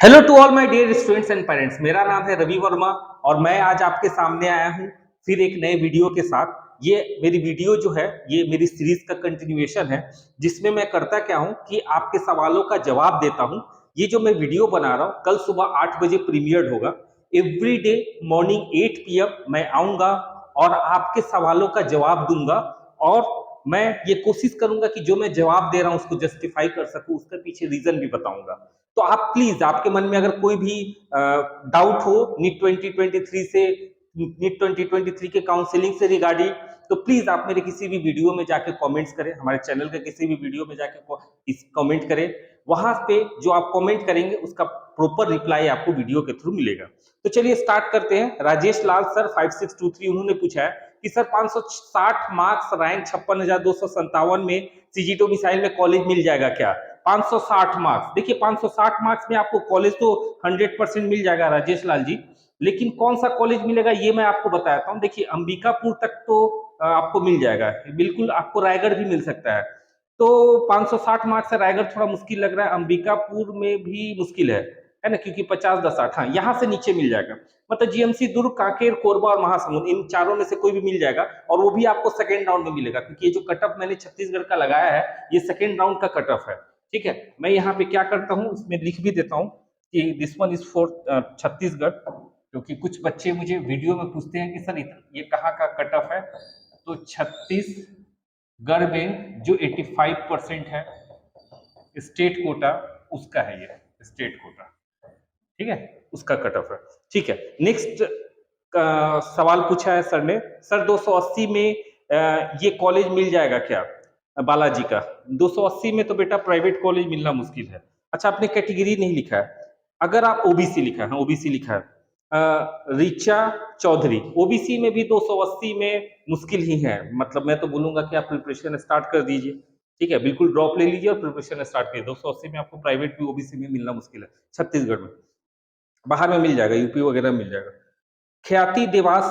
Hello to all my dear students and parents. मेरा नाम है रवि वर्मा और मैं आज आपके सामने आया हूँ फिर एक नए वीडियो के साथ। ये मेरी वीडियो जो है ये मेरी सीरीज का कंटिन्यूएशन है, जिसमें मैं करता क्या हूँ कि आपके सवालों का जवाब देता हूँ। ये जो मैं वीडियो बना रहा हूँ कल सुबह 8 बजे प्रीमियर्ड होगा। एवरी डे मॉर्निंग 8 PM मैं आऊँगा और आपके सवालों का जवाब दूंगा। और मैं ये कोशिश करूंगा कि जो मैं जवाब दे रहा हूँ उसको जस्टिफाई कर सकूं, उसके पीछे रीजन भी बताऊंगा। तो आप प्लीज, आपके मन में अगर कोई भी डाउट हो नीट 2023 से, नीट 2023 के काउंसलिंग से रिगार्डिंग, तो प्लीज आप मेरे किसी भी वीडियो में जाके कमेंट्स करें, हमारे चैनल के किसी भी वीडियो में जाके कमेंट करें। वहां पे जो आप कमेंट करेंगे उसका प्रॉपर रिप्लाई आपको वीडियो के थ्रू मिलेगा। तो चलिए स्टार्ट करते हैं। राजेश लाल सर 5623 उन्होंने पूछा है कि सर 560 मार्क्स रैंक 56,257 में सीजीटो मिसाइल में कॉलेज मिल जाएगा क्या? 560 मार्क्स, देखिए 560 मार्क्स में आपको कॉलेज तो 100% मिल जाएगा राजेश लाल जी। लेकिन कौन सा कॉलेज मिलेगा ये मैं आपको बताता हूँ। देखिए अंबिकापुर तक तो आपको मिल जाएगा, बिल्कुल आपको रायगढ़ भी मिल सकता है। तो 560 मार्क्स से रायगढ़ थोड़ा मुश्किल लग रहा है, अंबिकापुर में भी मुश्किल है ना, क्योंकि 50-10-8, हाँ यहाँ से नीचे मिल जाएगा। मतलब जीएमसी दुर्ग, कांकेर, कोरबा और महासमुंद, इन चारों में से कोई भी मिल जाएगा। और वो भी आपको सेकेंड राउंड में मिलेगा, क्योंकि ये जो कट ऑफ मैंने छत्तीसगढ़ का लगाया है ये सेकेंड राउंड का कट ऑफ है। ठीक है, मैं यहाँ पे क्या करता हूँ इसमें लिख भी देता हूँ कि this one is for Chhattisgarh, क्योंकि कुछ बच्चे मुझे वीडियो में पूछते हैं कि सर ये कहाँ का कट ऑफ है। तो छत्तीसगढ़ में जो 85% है स्टेट कोटा, उसका है ये स्टेट कोटा। ठीक है, उसका कट ऑफ है। ठीक है, नेक्स्ट सवाल पूछा है सर ने, सर 280 में ये कॉलेज मिल जाएगा क्या बालाजी का? 280 में तो बेटा प्राइवेट कॉलेज मिलना मुश्किल है। अच्छा, आपने कैटेगरी नहीं लिखा है, अगर आप ओबीसी लिखा है, ओबीसी लिखा है रिचा चौधरी, ओबीसी में भी 280 में मुश्किल ही है। मतलब मैं तो बोलूंगा कि आप प्रिपरेशन स्टार्ट कर दीजिए। ठीक है, बिल्कुल ड्रॉप ले लीजिए और प्रिपरेशन स्टार्ट कीजिए। 280 में आपको प्राइवेट भी ओबीसी में मिलना मुश्किल है छत्तीसगढ़ में। बाहर में मिल जाएगा, यूपी वगैरह में मिल जाएगा। ख्याति देवास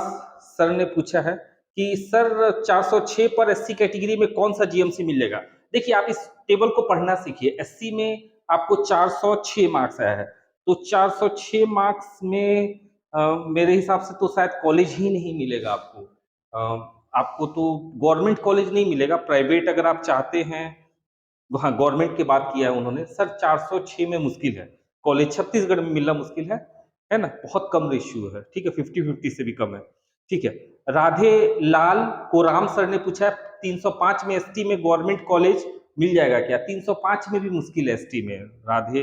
सर ने पूछा है कि सर 406 पर एससी कैटेगरी में कौन सा जीएमसी मिलेगा? देखिए आप इस टेबल को पढ़ना सीखिए। एससी में आपको 406 मार्क्स आया है, तो 406 मार्क्स में मेरे हिसाब से तो शायद कॉलेज ही नहीं मिलेगा आपको। आपको तो गवर्नमेंट कॉलेज नहीं मिलेगा, प्राइवेट अगर आप चाहते हैं। हाँ, गवर्नमेंट की बात किया है उन्होंने। सर 406 में मुश्किल है, कॉलेज छत्तीसगढ़ में मिलना मुश्किल है ना, बहुत कम रेशियो है। ठीक है, 50-50 से भी कम है। ठीक है, राधे लाल कोराम सर ने पूछा है 305 में एसटी में गवर्नमेंट कॉलेज मिल जाएगा क्या? 305 में भी मुश्किल है एसटी में। राधे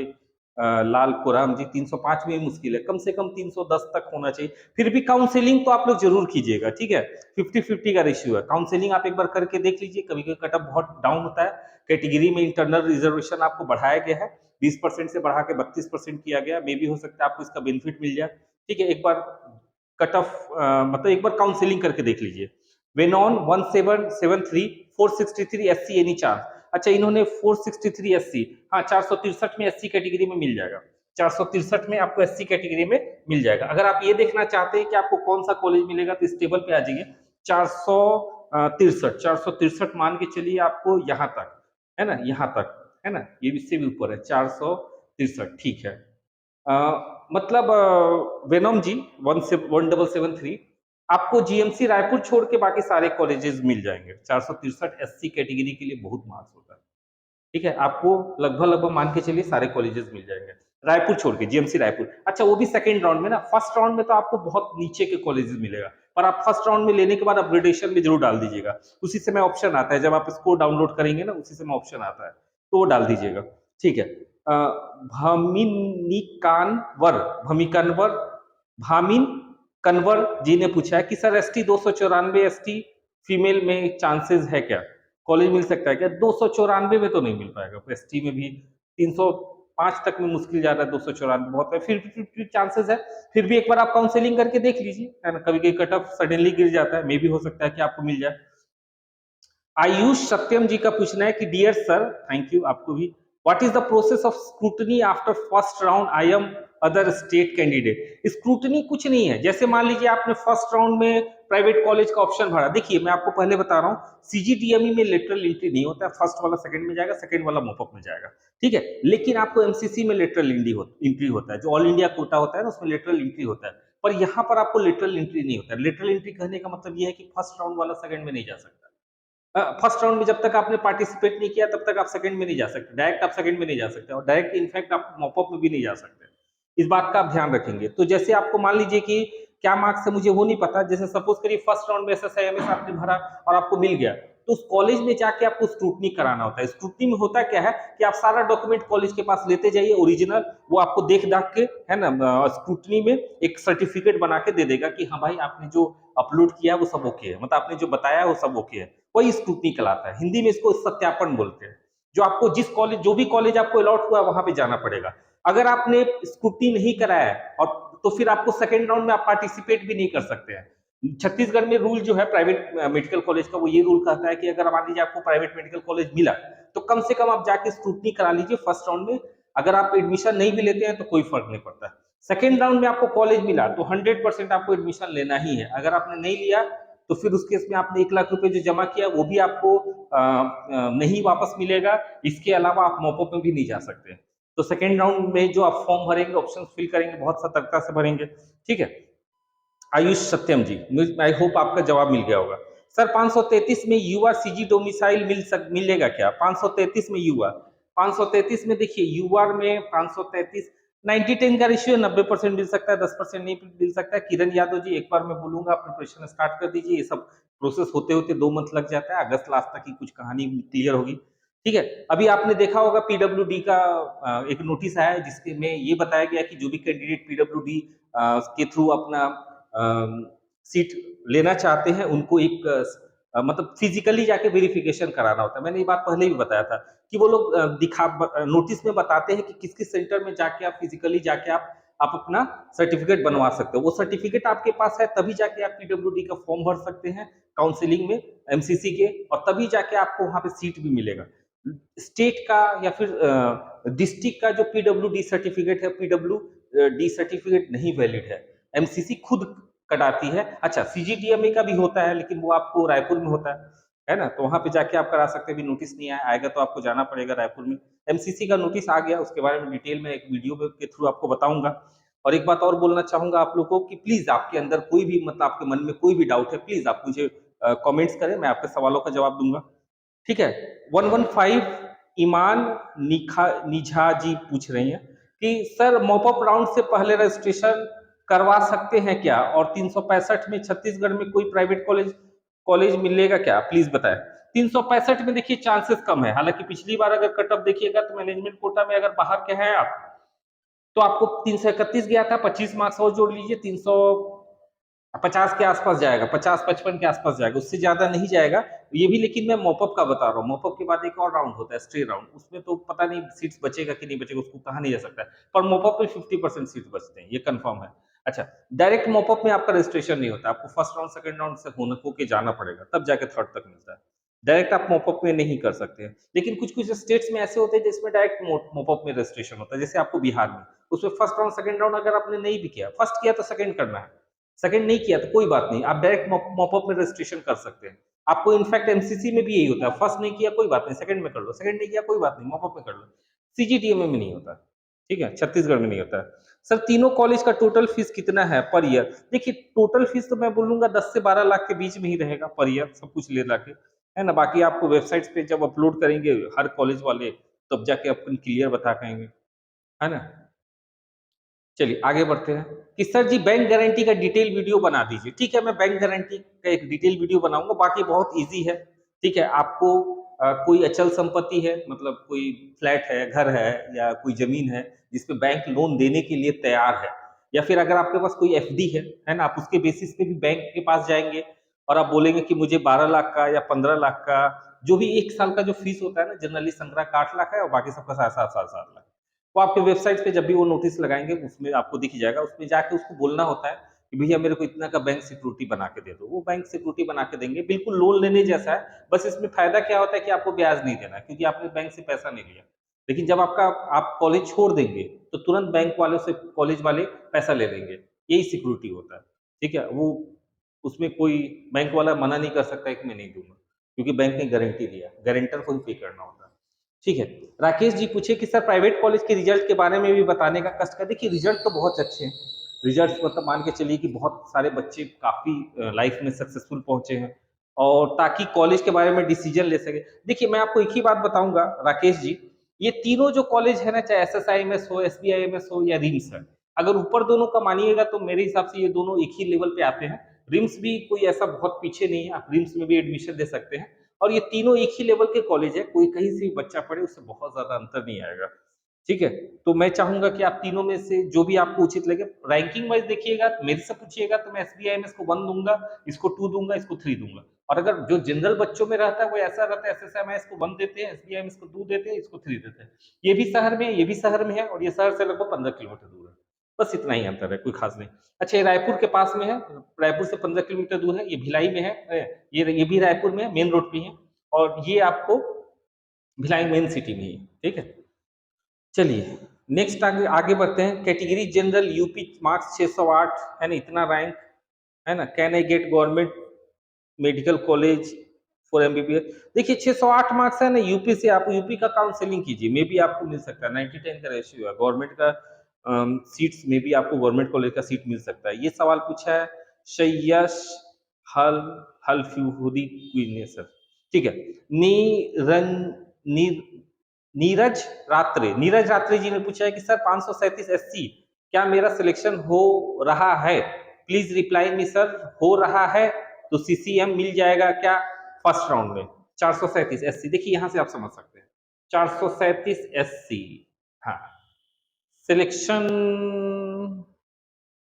लाल कोराम जी, 305 में भी मुश्किल है, कम से कम 310 तक होना चाहिए। फिर भी काउंसलिंग तो आप लोग जरूर कीजिएगा। ठीक है, 50-50 का रेशियो है, काउंसलिंग आप एक बार करके देख लीजिए। कभी कभी कट ऑफ बहुत डाउन होता है। कैटेगरी में इंटरनल रिजर्वेशन आपको बढ़ाया गया है, 20% से बढ़ा के 32% किया गया। मे भी हो सकता है आपको इसका बेनिफिट मिल जाए। ठीक है, एक बार कट ऑफ मतलब एक बार काउंसलिंग करके देख लीजिए। Venom 1773 463 SC any chance. अच्छा, इन्होंने 463 एससी, हाँ 463 में एससी कैटेगरी में मिल जाएगा। 463 में आपको एससी कैटेगरी में मिल जाएगा। अगर आप ये देखना चाहते हैं कि आपको कौन सा कॉलेज मिलेगा तो इस टेबल पे आ जाइए। 463 मान के चलिए आपको यहाँ तक, है ना, यहाँ तक है ना, ये इससे भी ऊपर है 463। ठीक है, मतलब वेनम जी 1773 आपको जीएमसी रायपुर छोड़ के बाकी सारे कॉलेजेस मिल जाएंगे। 463 एससी कैटेगरी के लिए बहुत मार्क्स होता है। ठीक है, आपको लगभग लगभग मान के चलिए सारे कॉलेजेस मिल जाएंगे रायपुर छोड़ के, जीएमसी रायपुर। अच्छा, वो भी सेकंड राउंड में ना, फर्स्ट राउंड में तो आपको बहुत नीचे के कॉलेजेस मिलेगा, पर आप फर्स्ट राउंड में लेने के बाद अपग्रेडेशन में जरूर डाल दीजिएगा। उसी समय ऑप्शन आता है, जब आप इसको डाउनलोड करेंगे ना उसी समय ऑप्शन आता है, तो वो डाल दीजिएगा। ठीक है, भमिनिकानवर भमिकनवर भामिन कन्वर जी ने पूछा है कि सर एसटी 294 एसटी फीमेल में चांसेस है क्या, कॉलेज मिल सकता है क्या? 294 में तो नहीं मिल पाएगा, एसटी में भी 305 तक में मुश्किल जा रहा है, 294 बहुत है। फिर चांसेस है, फिर भी एक बार आप काउंसलिंग करके देख लीजिए, है ना, कभी कभी कट ऑफ सडनली गिर जाता है, मे भी हो सकता है कि आपको मिल जाए। आयुष सत्यम जी का पूछना है कि डियर सर, थैंक यू आपको भी, what is the process of scrutiny after first round I am other state candidate. Scrutiny कुछ नहीं है, जैसे मान लीजिए आपने फर्स्ट राउंड में प्राइवेट कॉलेज का ऑप्शन भरा। देखिए मैं आपको पहले बता रहा हूँ, सीजीटीएमई में लेटरल एंट्री नहीं होता है, फर्स्ट वाला सेकंड में जाएगा, सेकंड वाला मॉपअप में जाएगा, ठीक है। लेकिन आपको एमसीसी में लेटरल एंट्री होता है, जो ऑल इंडिया कोटा होता है ना, उसमें लेटरल एंट्री होता है। पर यहाँ पर आपको लेटरल एंट्री नहीं होता है। लेटरल एंट्री कहने का मतलब ये है कि फर्स्ट राउंड वाला सेकंड में नहीं जा सकता। फर्स्ट राउंड में जब तक आपने पार्टिसिपेट नहीं किया तब तक आप सेकंड में नहीं जा सकते, डायरेक्ट आप सेकंड में नहीं जा सकते, और डायरेक्ट इनफैक्ट आप मॉपअप में भी नहीं जा सकते। इस बात का आप ध्यान रखेंगे। तो जैसे आपको मान लीजिए कि क्या मार्क्स है मुझे वो नहीं पता, जैसे सपोज करिए फर्स्ट राउंड में एसएसआईएमएस आपने भरा और आपको मिल गया, तो उस कॉलेज में जाके आपको स्क्रूटनी कराना होता है। स्क्रूटनी में होता क्या है कि आप सारा डॉक्यूमेंट कॉलेज के पास लेते जाइए ओरिजिनल, वो आपको देख दाख के, है ना, स्क्रूटनी में एक सर्टिफिकेट बना के दे देगा कि हाँ भाई आपने जो अपलोड किया वो सब ओके है, मतलब आपने जो बताया वो सब ओके है। वही स्क्रूटनी कहलाता है। हिंदी में इसको सत्यापन बोलते हैं। जो आपको जिस कॉलेज, जो भी कॉलेज आपको अलॉट हुआ वहां पे जाना पड़ेगा। अगर आपने स्क्रूटनी नहीं कराया है और तो फिर आपको सेकेंड राउंड में आप पार्टिसिपेट भी नहीं कर सकते हैं। छत्तीसगढ़ में रूल जो है प्राइवेट मेडिकल कॉलेज का, वो ये रूल कहता है कि अगर मान लीजिए आपको प्राइवेट मेडिकल कॉलेज मिला तो कम से कम आप जाके स्क्रूटनी करा लीजिए फर्स्ट राउंड में। अगर आप एडमिशन नहीं भी लेते हैं तो कोई फर्क नहीं पड़ता। सेकेंड राउंड में आपको कॉलेज मिला तो 100% आपको एडमिशन लेना ही है। अगर आपने नहीं लिया तो फिर उस केस में आपने 1 लाख रुपए जो जमा किया वो भी आपको नहीं वापस मिलेगा। इसके अलावा आप मॉपअप में भी नहीं जा सकते। तो सेकेंड राउंड में जो आप फॉर्म भरेंगे, ऑप्शन फिल करेंगे, बहुत सतर्कता से भरेंगे, ठीक है। आयुष सत्यम जी, आई होप आपका जवाब मिल गया होगा। सर 533 में यूआर सीजी डोमिसाइल मिलेगा क्या? 533 में यूआर, 533 में देखिए यूआर में 533 90-10 का रेशियो 90% मिल सकता है, 10% नहीं मिल सकता है। किरण यादव जी एक बार मैं बोलूंगा प्रिपरेशन स्टार्ट कर दीजिए। ये सब प्रोसेस होते होते 2 मंथ लग जाता है, अगस्त लास्ट तक की कुछ कहानी क्लियर होगी, ठीक है। अभी आपने देखा होगा पीडब्ल्यूडी का एक नोटिस आया है जिसके में ये बताया गया कि जो भी कैंडिडेट पीडब्ल्यूडी के थ्रू अपना सीट लेना चाहते हैं उनको एक मतलब फिजिकली जाके वेरिफिकेशन कराना होता है। मैंने ये बात पहले भी बताया था कि वो लोग नोटिस में बताते हैं कि किस किस सेंटर में जाके आप फिजिकली जाके आप अपना सर्टिफिकेट बनवा सकते हो। वो सर्टिफिकेट आपके पास है तभी जाके आप पीडब्ल्यूडी का फॉर्म भर सकते हैं काउंसिलिंग में एमसीसी के, और तभी जाके आपको वहां पे सीट भी मिलेगा। स्टेट का या फिर डिस्ट्रिक्ट का जो पीडब्ल्यूडी सर्टिफिकेट है, पीडब्ल्यू डी सर्टिफिकेट नहीं वैलिड है, एमसीसी खुद कटाती है। अच्छा, सीजीटीएमए का भी होता है लेकिन वो आपको रायपुर में होता है ना, तो वहां पे जाके आप करा सकते हैं। अभी नोटिस नहीं आएगा तो आपको जाना पड़ेगा रायपुर में। एमसीसी का नोटिस आ गया, उसके बारे में डिटेल में एक वीडियो के थ्रू आपको बताऊंगा। और एक बात और बोलना चाहूंगा आप लोगों को कि प्लीज आपके अंदर कोई भी, मतलब आपके मन में कोई भी डाउट है, प्लीज आप मुझे कमेंट्स करें, मैं आपके सवालों का जवाब दूंगा, ठीक है। 115 ईमान निझा जी पूछ रही हैं कि सर मॉपअप राउंड से पहले रजिस्ट्रेशन करवा सकते हैं क्या, और 365 में छत्तीसगढ़ में कोई प्राइवेट कॉलेज कॉलेज मिलेगा क्या, प्लीज बताएं। 365 में देखिए चांसेस कम है, हालांकि पिछली बार अगर कट ऑफ देखिएगा तो मैनेजमेंट कोटा में अगर बाहर के हैं आप तो आपको 331 गया था, 25 मार्क्स और जोड़ लीजिए, 350 के आसपास जाएगा, 50-55 के आसपास जाएगा, उससे ज्यादा नहीं जाएगा ये भी। लेकिन मैं मॉपअप का बता रहा हूँ, मॉपअप के बाद एक और राउंड होता है स्टे राउंड, उसमें तो पता नहीं सीट्स बचेगा कि नहीं बचेगा, उसको कहा नहीं जा सकता है। पर मॉपअप में 50% सीट बचते हैं, ये कंफर्म है। अच्छा, डायरेक्ट मॉपअप में आपका रजिस्ट्रेशन नहीं होता, आपको फर्स्ट राउंड सेकंड राउंड से होके जाना पड़ेगा, तब जाके थर्ड तक मिलता है। डायरेक्ट आप मॉपअप में नहीं कर सकते हैं। लेकिन कुछ कुछ स्टेट्स में ऐसे होते हैं जिसमें डायरेक्ट मॉपअप में रजिस्ट्रेशन होता है, जैसे आपको बिहार में, उसमें फर्स्ट राउंड सेकंड राउंड अगर आपने नहीं भी किया, फर्स्ट किया तो सेकंड करना है, सेकंड नहीं किया तो कोई बात नहीं, आप डायरेक्ट मॉपअप में रजिस्ट्रेशन कर सकते हैं। आपको इनफैक्ट एमसीसी में भी यही होता है, फर्स्ट नहीं किया कोई बात नहीं, सेकंड में कर लो, सेकंड नहीं किया कोई बात नहीं, मॉपअप में कर लो। सीजीटीएमए में नहीं होता, ठीक है, छत्तीसगढ़ में नहीं होता है। सर तीनों कॉलेज का टोटल फीस कितना है पर ईयर? देखिए टोटल फीस तो मैं बोलूंगा 10 से 12 लाख के बीच में ही रहेगा पर ईयर, सब कुछ ले ला के, है ना। बाकी आपको वेबसाइट्स पे जब अपलोड करेंगे हर कॉलेज वाले, तब जाके अपन क्लियर बता पाएंगे, है ना। चलिए आगे बढ़ते हैं कि सर जी बैंक गारंटी का डिटेल वीडियो बना दीजिए। ठीक है, मैं बैंक गारंटी का एक डिटेल वीडियो बनाऊंगा, बाकी बहुत इजी है, ठीक है। आपको कोई अचल संपत्ति है, मतलब कोई फ्लैट है, घर है, या कोई जमीन है जिसपे बैंक लोन देने के लिए तैयार है, या फिर अगर आपके पास कोई एफडी है ना, आप उसके बेसिस पे भी बैंक के पास जाएंगे और आप बोलेंगे कि मुझे 12 लाख का या 15 लाख का, जो भी एक साल का जो फीस होता है ना, जनरली संग्रह का 8 लाख है और बाकी सबका 7-7 वो आपके वेबसाइट पे जब भी वो नोटिस लगाएंगे उसमें आपको दिख जाएगा। उसमें जाके उसको बोलना होता है कि भैया मेरे को इतना का बैंक सिक्योरिटी बना के दे दो, वो बैंक सिक्योरिटी बना के देंगे, बिल्कुल लोन लेने जैसा है। बस इसमें फायदा क्या होता है कि आपको ब्याज नहीं देना है, क्योंकि आपने बैंक से पैसा नहीं लिया। लेकिन जब आपका आप कॉलेज छोड़ देंगे तो तुरंत बैंक वालों से कॉलेज वाले पैसा ले लेंगे। यही सिक्योरिटी होता है, ठीक है? वो उसमें कोई बैंक वाला मना नहीं कर सकता है कि मैं नहीं दूँगा, क्योंकि बैंक ने गारंटी दिया, गारंटर को ही पे करना होता है। ठीक है, राकेश जी पूछे कि सर प्राइवेट कॉलेज के रिजल्ट के बारे में भी बताने का कष्ट का। देखिए रिजल्ट तो बहुत अच्छे हैं, रिजल्ट मतलब मान के चलिए कि बहुत सारे बच्चे काफ़ी लाइफ में सक्सेसफुल पहुँचे हैं और ताकि कॉलेज के बारे में डिसीजन ले सके। देखिए मैं आपको एक ही बात बताऊँगा राकेश जी, ये तीनों जो कॉलेज है ना, चाहे एसएसआईएमएस हो, एसबीआईएमएस हो या रिम्स है, अगर ऊपर दोनों का मानिएगा तो मेरे हिसाब से ये दोनों एक ही लेवल पे आते हैं। रिम्स भी कोई ऐसा बहुत पीछे नहीं है, आप रिम्स में भी एडमिशन दे सकते हैं और ये तीनों एक ही लेवल के कॉलेज है, कोई कहीं से भी बच्चा पढ़े उससे बहुत ज़्यादा अंतर नहीं आएगा, ठीक है? तो मैं चाहूँगा कि आप तीनों में से जो भी आपको उचित लगे, रैंकिंग वाइज़ देखिएगा, मेरे से पूछिएगा तो मैं एसबीआईएमएस को 1 दूँगा, इसको 2 दूँगा, इसको 3 दूँगा और अगर जो जनरल बच्चों में रहता है वो ऐसा रहता है, एसएसएमएस को 1 देते हैं, एसबीआईएमएस को 2 देते हैं, इसको 3 देते हैं। ये भी शहर में है, ये भी शहर में है और ये शहर से लगभग 15 किलोमीटर दूर है। बस इतना ही अंतर है, कोई ख़ास नहीं। अच्छा ये रायपुर के पास में है, रायपुर से 15 किलोमीटर दूर है, ये भिलाई में है, ये भी रायपुर में है, मेन रोड पे ही है और ये आपको भिलाई मेन सिटी में ही है, ठीक है? चलिए नेक्स्ट आगे आगे बढ़ते हैं। कैटेगरी जनरल यूपी मार्क्स 608 है ना, इतना रैंक है ना, can I get government medical college for MBBS. देखिए 608 मार्क्स है ना, यूपी से आप यूपी का काउंसलिंग कीजिए, मे बी आपको मिल सकता है, 90-10 का रेशियो है, गवर्नमेंट का सीट्स में भी आपको गवर्नमेंट कॉलेज का सीट मिल सकता है। ये सवाल पूछा है शय्यश हल हल्फ्यूहुदी क्वीन ने सर, ठीक है। नीरन नीर नीरज रात्रे जी ने पूछा है कि सर 537 एससी क्या मेरा सिलेक्शन हो रहा है? प्लीज रिप्लाई मी सर, हो रहा है तो सीसीएम मिल जाएगा क्या फर्स्ट राउंड में? 437 एससी, देखिए यहां से आप समझ सकते हैं 437 एससी, हाँ सिलेक्शन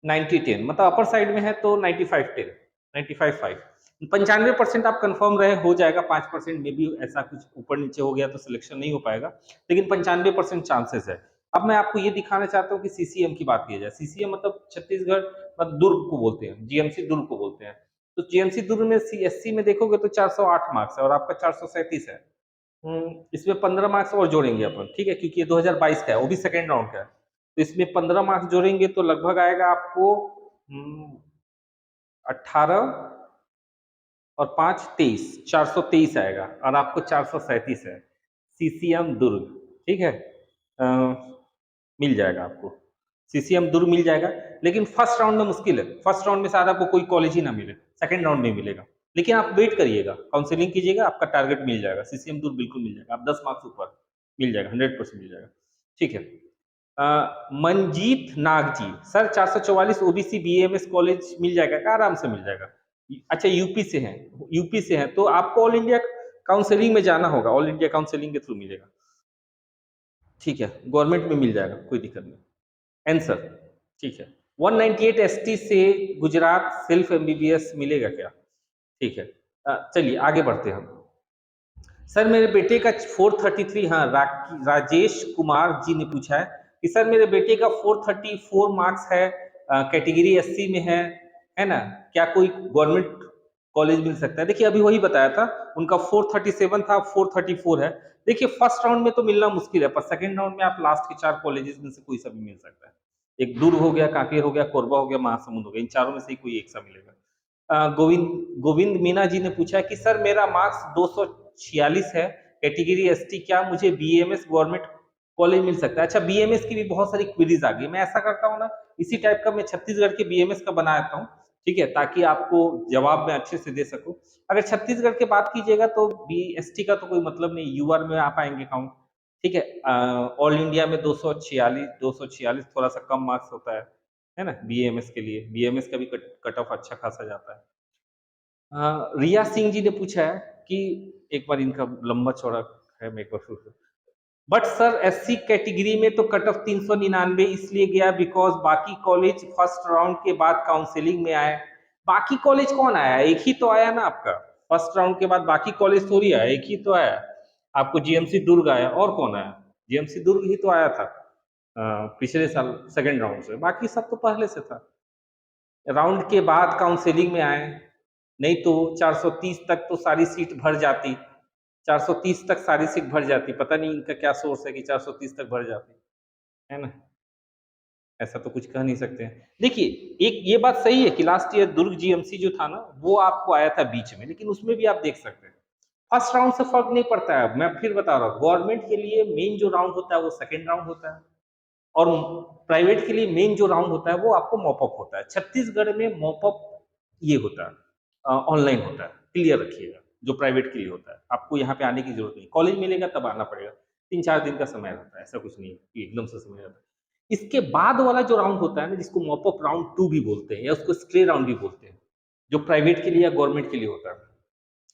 90-10 मतलब अपर साइड में है तो 95-10, 95-5, 95% आप कंफर्म रहे हो जाएगा, 5% में भी ऐसा कुछ ऊपर नीचे हो गया तो सिलेक्शन नहीं हो पाएगा, लेकिन 95% चांसेस है। अब मैं आपको ये दिखाना चाहता हूँ कि सीसीएम की बात की जाए। सीसीएम मतलब छत्तीसगढ़ मतलब दुर्ग को बोलते हैं, जीएमसी दुर्ग को बोलते हैं। तो जीएमसी दुर्ग में सीएससी में देखोगे तो 408 मार्क्स है और आपका 437 है। इसमें 15 मार्क्स और जोड़ेंगे अपन, ठीक है, क्योंकि ये 2022 का है, वो भी सेकेंड राउंड का है। तो इसमें 15 मार्क्स जोड़ेंगे तो लगभग आएगा आपको 18 और 5 23, 423 आएगा और आपको 437 है। सीसीएम दुर्ग, ठीक है, अ, मिल जाएगा आपको, सीसीएम दुर्ग मिल जाएगा, लेकिन फर्स्ट राउंड में मुश्किल है, फर्स्ट राउंड में शायद आपको कोई कॉलेज ही ना मिले, सेकेंड राउंड में मिलेगा, लेकिन आप वेट करिएगा, काउंसलिंग कीजिएगा, आपका टारगेट मिल जाएगा, सीसीएम दुर्ग बिल्कुल मिल जाएगा, आप 10 मार्क्स ऊपर मिल जाएगा, 100% मिल जाएगा, ठीक है। मंजीत नाग जी, सर 444 ओबीसी बीएमएस कॉलेज मिल जाएगा क्या? आराम से मिल जाएगा। अच्छा यूपी से हैं, यूपी से हैं तो आपको ऑल इंडिया काउंसलिंग में जाना होगा, ऑल इंडिया काउंसलिंग के थ्रू मिलेगा, ठीक है, गवर्नमेंट में मिल जाएगा, कोई दिक्कत नहीं। आंसर, ठीक है। 198 एसटी से गुजरात सिर्फ एमबीबीएस मिलेगा क्या? ठीक है, चलिए आगे बढ़ते हैं हम। सर मेरे बेटे का 433, हाँ राजेश कुमार जी ने पूछा है कि सर मेरे बेटे का 434 मार्क्स है, कैटेगरी एससी में है ना, क्या कोई गवर्नमेंट कॉलेज मिल सकता है? देखिए अभी वही बताया था, उनका 437 था, 434 है। देखिए फर्स्ट राउंड में तो मिलना मुश्किल है, पर सेकंड राउंड में आप लास्ट के 4 कॉलेजेस में से कोई सा भी मिल सकता है। एक दुर्ग हो गया, कांकेर हो गया, कोरबा हो गया, महासमुंद हो गया, इन चारों में से ही कोई एक सा मिलेगा। गोविंद गोविंद मीना जी ने पूछा है कि सर मेरा मार्क्स 246 है, कैटेगरी एसटी, क्या मुझे बीएमएस गवर्नमेंट कॉलेज मिल सकता है? अच्छा बीएमएस की भी बहुत सारी क्वेरीज आ गई, मैं ऐसा करता हूँ ना, इसी टाइप का मैं छत्तीसगढ़ के बीएमएस का बनाता हूँ, ठीक है, ताकि आपको जवाब मैं अच्छे से दे सकूं। अगर छत्तीसगढ़ की बात कीजिएगा तो बीएसटी का तो कोई मतलब नहीं, यूआर में आ पाएंगे काउंट, ठीक है। ऑल इंडिया में 246 थोड़ा सा कम मार्क्स होता है ना बीएमएस के लिए, बीएमएस का भी कट ऑफ अच्छा खासा जाता है। रिया सिंह जी ने पूछा है कि एक बार इनका लंबा चौड़ा है, मैं एक बार फिर बट सर एससी कैटेगरी में तो कट ऑफ 399 इसलिए गया बिकॉज बाकी कॉलेज फर्स्ट राउंड के बाद काउंसलिंग में आए। बाकी कॉलेज कौन आया? एक ही तो आया ना आपका, फर्स्ट राउंड के बाद बाकी कॉलेज थोड़ी आया, एक ही तो आया आपको, जीएमसी दुर्ग आया, और कौन आया? जीएमसी दुर्ग ही तो आया था पिछले साल सेकेंड राउंड से, बाकी सब तो पहले से था, राउंड के बाद काउंसलिंग में आए, नहीं तो 430 तक तो सारी सीट भर जाती, 430 तक सारी सीट भर जाती, पता नहीं इनका क्या सोर्स है कि 430 तक भर जाती, है ना? ऐसा तो कुछ कह नहीं सकते हैं। देखिए, एक ये बात सही है कि लास्ट ईयर दुर्ग जीएमसी जो था ना, वो आपको आया था बीच में, लेकिन उसमें भी आप देख सकते हैं, फर्स्ट राउंड से फ़र्क नहीं पड़ता है। मैं फिर बता रहा हूँ, गवर्नमेंट के लिए मेन जो राउंड होता है, वो सेकंड राउंड होता है और प्राइवेट के लिए मेन जो राउंड होता है, वो आपको मॉप अप होता है। छत्तीसगढ़ में मॉप अप ये होता है ऑनलाइन होता है, क्लियर रखिएगा, जो प्राइवेट के लिए होता है। आपको यहाँ पे आने की ज़रूरत नहीं, कॉलेज मिलेगा तब आना पड़ेगा। 3-4 दिन का समय रहता है, ऐसा कुछ नहीं है कि एकदम से समय रहता है। इसके बाद वाला जो राउंड होता है ना, जिसको मॉप अप राउंड 2 भी बोलते हैं या उसको स्ट्रे राउंड भी बोलते हैं, जो प्राइवेट के लिए या गवर्नमेंट के लिए होता है।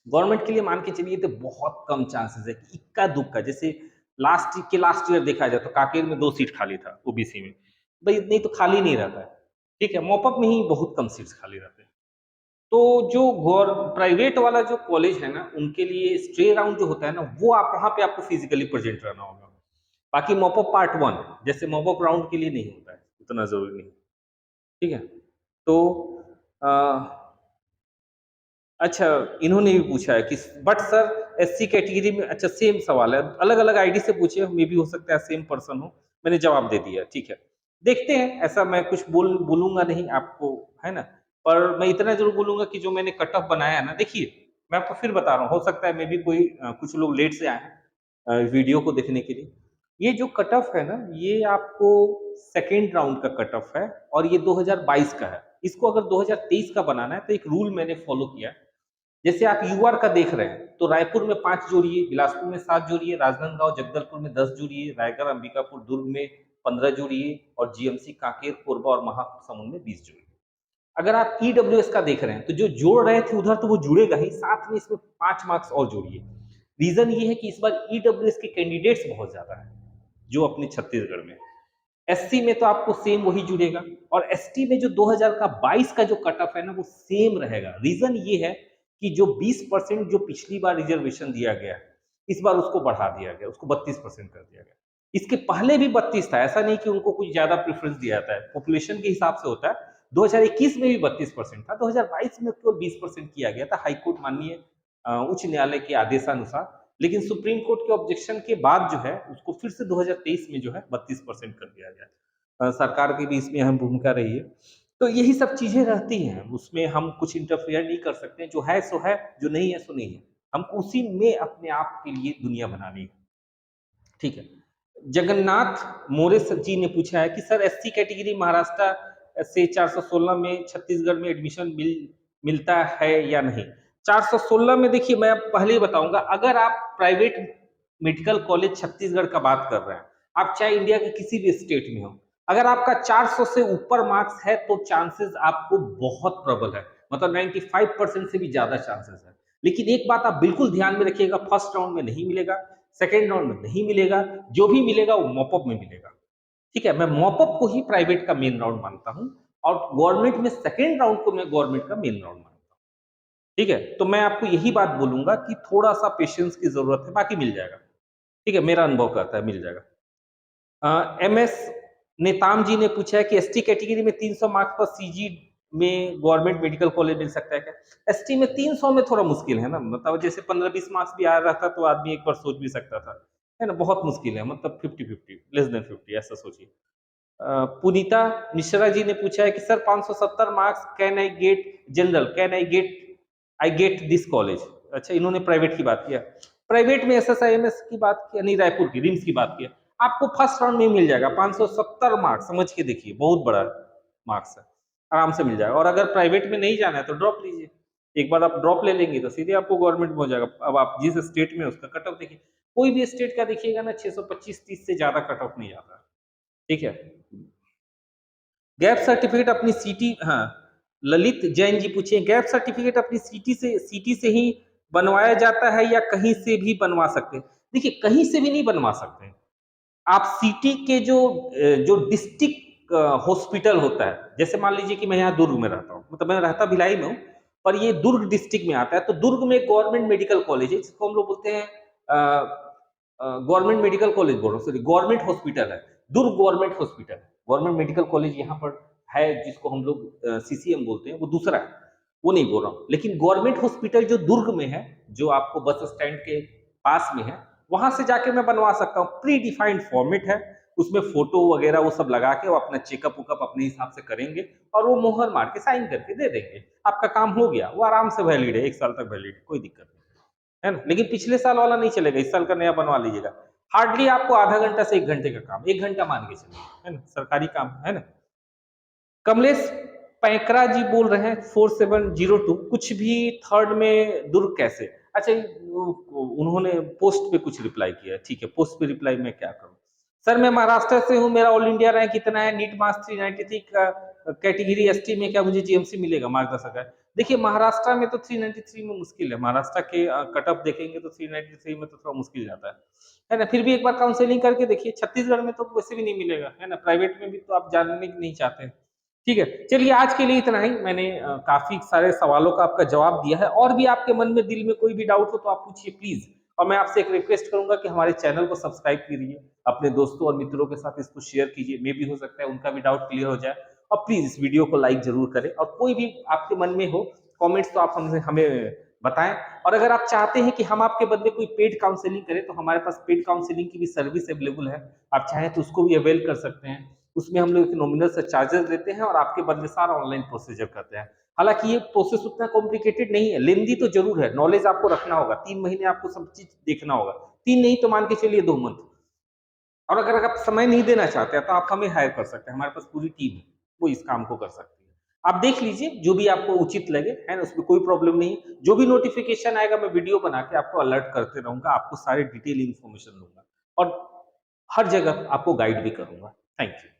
गवर्नमेंट के लिए मान के चलिए तो बहुत कम चांसेस है कि इक्का-दुक्का, जैसे लास्ट ईयर देखा जाए तो कांकेर में 2 सीट खाली था ओबीसी में। भई नहीं तो खाली नहीं रहता है, ठीक है? मॉपअप में ही बहुत कम सीट्स खाली रहते हैं। तो जो गौर प्राइवेट वाला जो कॉलेज है ना, उनके लिए स्ट्रे राउंड जो होता है ना, वो आप वहाँ पे आपको फिज़िकली प्रेज़ेंट रहना होगा। बाकी मॉपअप पार्ट 1 जैसे मॉपअप राउंड के लिए नहीं होता है, उतना ज़रूरी नहीं, ठीक है? तो अ अच्छा, इन्होंने भी पूछा है कि बट सर एससी कैटेगरी में, अच्छा सेम सवाल है, अलग-अलग आईडी से पूछे, मे बी हो सकता है सेम पर्सन हो। मैंने जवाब दे दिया, ठीक है। देखते हैं, ऐसा मैं कुछ बोलूँगा नहीं आपको, है ना? पर मैं इतना ज़रूर बोलूँगा कि जो मैंने कट ऑफ बनाया है ना, देखिए, मैं आपको फिर बता रहा हूँ, हो सकता है मे बी कोई कुछ लोग लेट से आए हैं वीडियो को देखने के लिए। ये जो कट ऑफ है ना, ये आपको सेकंड राउंड का कट ऑफ है और ये 2022 का है। इसको अगर 2023 का बनाना है, तो एक रूल मैंने फॉलो किया है। जैसे आप यूआर का देख रहे हैं, तो रायपुर में 5 जोड़िए, बिलासपुर में 7 जोड़िए, राजनांदगांव, जगदलपुर में 10 जोड़िए, रायगढ़, अंबिकापुर, दुर्ग में 15 जोड़िए और जीएमसी, कांकेर, कोरबा और महासमुंद में 20 जोड़िए। अगर आप ईडब्ल्यूएस का देख रहे हैं, तो जो जोड़ रहे थे उधर तो वो जुड़ेगा ही, साथ में इसमें 5 मार्क्स और जोड़िए। रीज़न ये है कि इस बार ईडब्ल्यूएस के कैंडिडेट्स बहुत ज़्यादा हैं, जो अपने छत्तीसगढ़ में। एससी में तो आपको सेम वही जुड़ेगा और एसटी में जो 2022 का जो कट ऑफ है ना, वो सेम रहेगा। रीजन ये है कि जो 20% जो पिछली बार रिजर्वेशन दिया गया है, इस बार उसको बढ़ा दिया गया, उसको 32% कर दिया गया। इसके पहले भी 32 था, ऐसा नहीं कि उनको कुछ ज्यादा प्रेफरेंस दिया जाता है, पॉपुलेशन के हिसाब से होता है। 2021 में भी 32% था, 2022 में केवल 20% किया गया था, हाईकोर्ट माननीय उच्च न्यायालय के आदेशानुसार। लेकिन सुप्रीम कोर्ट के ऑब्जेक्शन के बाद जो है, उसको फिर से 2023 में जो है 32% कर दिया गया। सरकार की भी इसमें अहम भूमिका रही है। तो यही सब चीज़ें रहती हैं, उसमें हम कुछ इंटरफेयर नहीं कर सकते, जो है सो है, जो नहीं है सो नहीं है। हमको उसी में अपने आप के लिए दुनिया बनानी है, ठीक है। जगन्नाथ मोरे जी ने पूछा है कि सर एससी कैटेगरी महाराष्ट्र से 416 में छत्तीसगढ़ में एडमिशन मिलता है या नहीं? 416 में देखिए, मैं अब पहले ही बताऊंगा, अगर आप प्राइवेट मेडिकल कॉलेज छत्तीसगढ़ का बात कर रहे हैं, आप चाहे इंडिया के किसी भी स्टेट में हो, अगर आपका 400 से ऊपर मार्क्स है तो चांसेस आपको बहुत प्रबल है, मतलब 95% से भी ज्यादा चांसेस है। लेकिन एक बात आप बिल्कुल ध्यान में रखिएगा, फर्स्ट राउंड में नहीं मिलेगा, सेकेंड राउंड में नहीं मिलेगा, जो भी मिलेगा वो मॉपअप में मिलेगा, ठीक है। मैं मॉपअप को ही प्राइवेट का मेन राउंड मानता हूँ और गवर्नमेंट में सेकेंड राउंड को मैं गवर्नमेंट का मेन राउंड मानता हूँ, ठीक है। तो मैं आपको यही बात बोलूंगा कि थोड़ा सा पेशेंस की जरूरत है, बाकी मिल जाएगा, ठीक है। मेरा अनुभव कहता है मिल जाएगा। एम एस नेताम जी ने पूछा है कि एसटी कैटेगरी में 300 मार्क्स पर सीजी में गवर्नमेंट मेडिकल कॉलेज मिल सकता है क्या? एसटी में 300 में थोड़ा मुश्किल है ना, मतलब जैसे 15-20 मार्क्स भी आ रहा था तो आदमी एक बार सोच भी सकता था, है ना? बहुत मुश्किल है, मतलब 50-50, लेस देन 50, ऐसा सोचिए। पुनीता मिश्रा जी ने पूछा है कि sir 570 marks, can I get general, can I get this college? अच्छा, इन्होंने प्राइवेट की बात किया। प्राइवेट में एसएसआईएमएस की बात किया, नहीं रायपुर की रिम्स की बात किया। आपको फर्स्ट राउंड में मिल जाएगा 570 मार्क्स, समझ के देखिए, बहुत बड़ा मार्क्स है, आराम से मिल जाएगा। और अगर प्राइवेट में नहीं जाना है तो ड्रॉप लीजिए, एक बार आप ड्रॉप ले लेंगे तो सीधे आपको गवर्नमेंट में हो जाएगा। अब आप जिस स्टेट में उसका कट ऑफ देखिए, कोई भी स्टेट का देखिएगा ना, 625-30 से ज्यादा कट ऑफ नहीं आता, ठीक है। गैप सर्टिफिकेट अपनी सीटी, हाँ, ललित जैन जी पूछे, गैप सर्टिफिकेट अपनी सीटी से ही बनवाया जाता है या कहीं से भी बनवा सकते हैं? देखिए, कहीं से भी नहीं बनवा सकते। आप सिटी के जो डिस्ट्रिक्ट हॉस्पिटल होता है, जैसे मान लीजिए कि मैं यहाँ दुर्ग में रहता हूँ, मतलब मैं रहता भिलाई में हूँ, पर ये दुर्ग डिस्ट्रिक्ट में आता है, तो दुर्ग में गवर्नमेंट मेडिकल कॉलेज है, जिसको हम लोग बोलते हैं गवर्नमेंट मेडिकल कॉलेज, बोल रहा हूँ, सॉरी, गवर्नमेंट हॉस्पिटल है, Durg government hospital, government medical college यहाँ पर है, जिसको हम लोग सीसीएम बोलते हैं, वो दूसरा है, वो नहीं बोल रहा हूँ। लेकिन गवर्नमेंट हॉस्पिटल जो दुर्ग में है, जो आपको बस स्टैंड के पास में है, वहां से जाके मैं बनवा सकता हूँ। प्री डिफाइंड फॉर्मेट है, उसमें फोटो वगैरह वो सब लगा के वो अपना चेकअप उकअप अपने हिसाब से करेंगे और वो मोहर मार के साइन करके दे देंगे। आपका काम हो गया, वो आराम से वैलिड है, 1 साल तक वैलिड है, कोई दिक्कत नहीं, है ना? लेकिन पिछले साल वाला नहीं चलेगा, इस साल का नया बनवा लीजिएगा। हार्डली आपको आधा घंटा से 1 घंटे का काम, 1 घंटा मान के चलिए, है ना? सरकारी काम है ना? कमलेश पैकरा जी बोल रहे हैं 4702 कुछ भी थर्ड में दुर्ग कैसे? अच्छा, उन्होंने पोस्ट पे कुछ रिप्लाई किया है, ठीक है, पोस्ट पे रिप्लाई मैं क्या करूं? सर मैं महाराष्ट्र से हूं, मेरा ऑल इंडिया रैंक कितना है, नीट मार्क्स 393 का कैटेगरी एसटी में, क्या मुझे जीएमसी मिलेगा? मार्गदर्शक है। देखिए महाराष्ट्र में तो 393 में मुश्किल है, महाराष्ट्र के कट ऑफ देखेंगे तो 393 में तो थोड़ा मुश्किल जाता है ना? फिर भी एक बार काउंसलिंग करके देखिए, छत्तीसगढ़ में तो वैसे भी नहीं मिलेगा, है ना? प्राइवेट में भी तो आप जानने की नहीं चाहते हैं। ठीक है, चलिए आज के लिए इतना ही। मैंने काफ़ी सारे सवालों का आपका जवाब दिया है, और भी आपके मन में दिल में कोई भी डाउट हो तो आप पूछिए प्लीज़। और मैं आपसे एक रिक्वेस्ट करूँगा कि हमारे चैनल को सब्सक्राइब कीजिए, अपने दोस्तों और मित्रों के साथ इसको शेयर कीजिए, मे बी हो सकता है उनका भी डाउट क्लियर हो जाए। और प्लीज़ इस वीडियो को लाइक ज़रूर करें, और कोई भी आपके मन में हो कमेंट्स तो आप हमसे हमें बताएँ। और अगर आप चाहते हैं कि हम आपके बदले कोई पेड काउंसलिंग करें, तो हमारे पास पेड काउंसलिंग की भी सर्विस अवेलेबल है। आप चाहें तो उसको भी अवेल कर सकते हैं। उसमें हम लोग एक नॉमिनल से चार्जेस लेते हैं और आपके बदले सारा ऑनलाइन प्रोसीजर करते हैं। हालाँकि ये प्रोसेस उतना कॉम्प्लिकेटेड नहीं है, लेंदी तो ज़रूर है, नॉलेज आपको रखना होगा, 3 महीने आपको सब चीज़ देखना होगा। 3 नहीं तो मान के चलिए 2 मंथ। और अगर आप समय नहीं देना चाहते हैं, तो आप हमें हायर कर सकते हैं, हमारे पास पूरी टीम है, वो इस काम को कर सकती है। आप देख लीजिए, जो भी आपको उचित लगे, है ना? उसमें कोई प्रॉब्लम नहीं है। जो भी नोटिफ़िकेशन आएगा, मैं वीडियो बना के आपको अलर्ट करते रहूँगा, आपको सारी डिटेल इन्फॉर्मेशन दूँगा और हर जगह आपको गाइड भी करूँगा। Thank you.